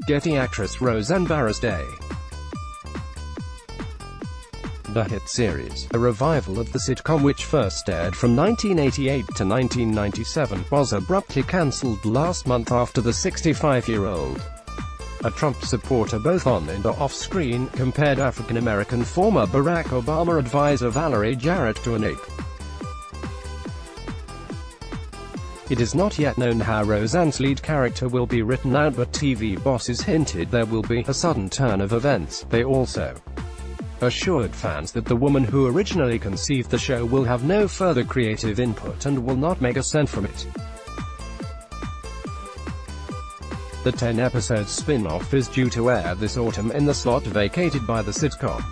Getty actress Roseanne Day. The hit series, a revival of the sitcom which first aired from 1988 to 1997, was abruptly cancelled last month after the 65-year-old, a Trump supporter both on and off-screen, compared African-American former Barack Obama advisor Valerie Jarrett to an ape. It is not yet known how Roseanne's lead character will be written out, but TV bosses hinted there will be a sudden turn of events. They also assured fans that the woman who originally conceived the show will have no further creative input and will not make a cent from it. The 10-episode spin-off is due to air this autumn in the slot vacated by the sitcom.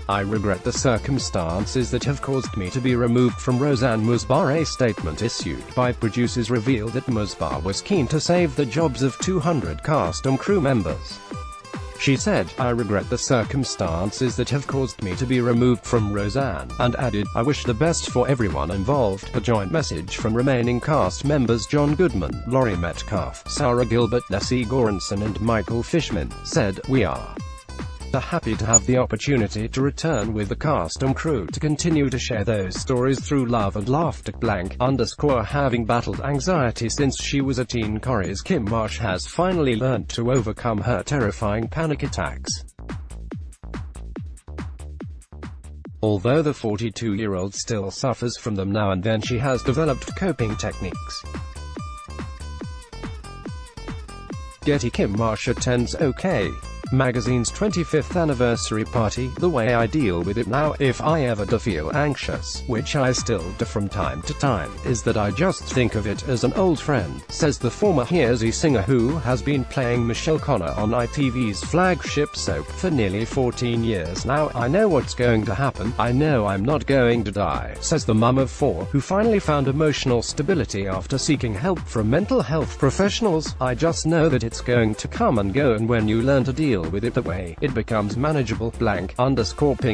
I regret the circumstances that have caused me to be removed from Roseanne Musbar. A statement issued by producers revealed that Musbar was keen to save the jobs of 200 cast and crew members. She said, "I regret the circumstances that have caused me to be removed from Roseanne," and added, "I wish the best for everyone involved." A joint message from remaining cast members John Goodman, Laurie Metcalf, Sarah Gilbert, Nessie Goranson and Michael Fishman said, "We are happy to have the opportunity to return with the cast and crew to continue to share those stories through love and laughter. Having battled anxiety since she was a teen, Corrie's Kim Marsh has finally learned to overcome her terrifying panic attacks. Although the 42-year-old still suffers from them now and then, she has developed coping techniques. Getty. Kim Marsh attends OK Magazine's 25th anniversary party. "The way I deal with it now, if I ever do feel anxious, which I still do from time to time, is that I just think of it as an old friend," says the former Hearsay singer, who has been playing Michelle Connor on ITV's flagship soap for nearly 14 years now. "I know what's going to happen. I know I'm not going to die," says the mum of four, who finally found emotional stability after seeking help from mental health professionals. "I just know that it's going to come and go, and when you learn to deal with it that way, it becomes manageable." Pink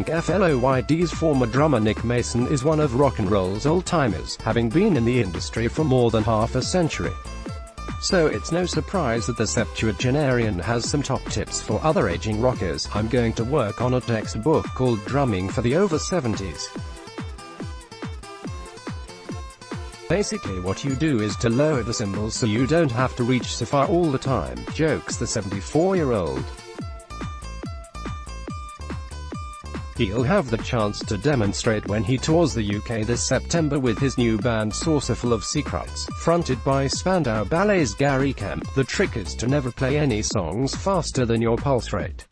Floyd's former drummer Nick Mason is one of rock and roll's old-timers, having been in the industry for more than half a century. So it's no surprise that the septuagenarian has some top tips for other aging rockers. "I'm going to work on a textbook called Drumming for the Over 70s. Basically what you do is to lower the cymbals so you don't have to reach so far all the time," jokes the 74-year-old. He'll have the chance to demonstrate when he tours the UK this September with his new band Saucerful of Secrets, fronted by Spandau Ballet's Gary Kemp. "The trick is to never play any songs faster than your pulse rate.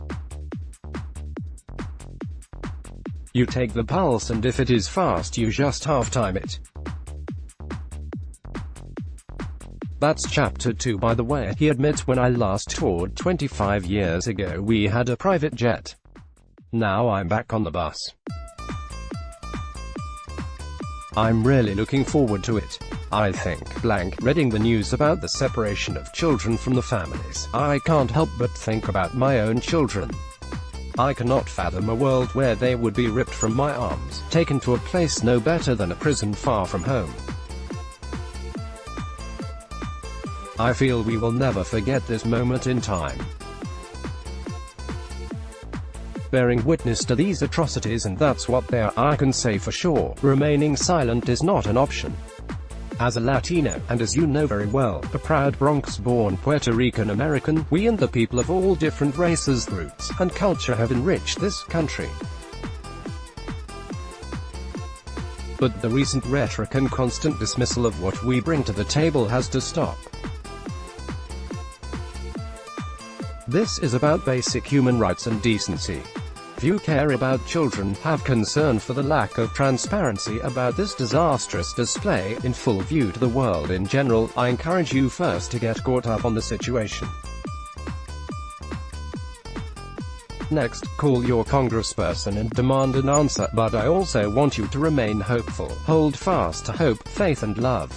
You take the pulse, and if it is fast you just half-time it." That's chapter 2, by the way. He admits, "When I last toured 25 years ago we had a private jet. Now I'm back on the bus. I'm really looking forward to it. I think, reading the news about the separation of children from the families, I can't help but think about my own children. I cannot fathom a world where they would be ripped from my arms, taken to a place no better than a prison far from home. I feel we will never forget this moment in time. Bearing witness to these atrocities, and that's what they are, I can say for sure, remaining silent is not an option. As a Latino, and as you know very well, a proud Bronx-born Puerto Rican American, we and the people of all different races, roots, and culture have enriched this country. But the recent rhetoric and constant dismissal of what we bring to the table has to stop. This is about basic human rights and decency. If you care about children, have concern for the lack of transparency about this disastrous display, in full view to the world in general, I encourage you first to get caught up on the situation. Next, call your congressperson and demand an answer, but I also want you to remain hopeful. Hold fast to hope, faith and love.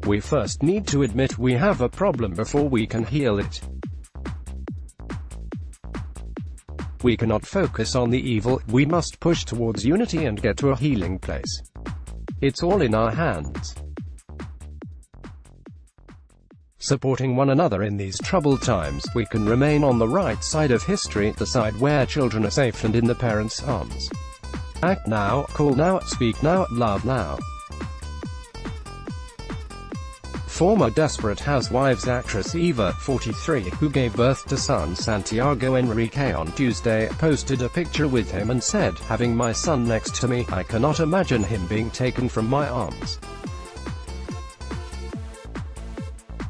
We first need to admit we have a problem before we can heal it. We cannot focus on the evil, we must push towards unity and get to a healing place. It's all in our hands. Supporting one another in these troubled times, we can remain on the right side of history, the side where children are safe and in the parents' arms. Act now, call now, speak now, love now. Former Desperate Housewives actress Eva, 43, who gave birth to son Santiago Enrique on Tuesday, posted a picture with him and said, "Having my son next to me, I cannot imagine him being taken from my arms.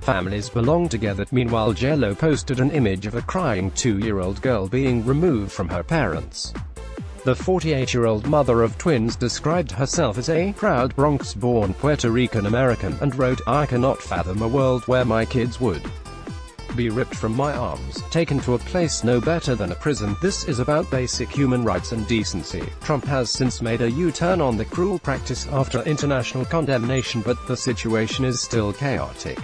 Families belong together." Meanwhile, JLo posted an image of a crying 2-year-old girl being removed from her parents. The 48-year-old mother of twins described herself as a proud Bronx-born Puerto Rican American, and wrote, "I cannot fathom a world where my kids would be ripped from my arms, taken to a place no better than a prison. This is about basic human rights and decency." Trump has since made a U-turn on the cruel practice after international condemnation, but the situation is still chaotic.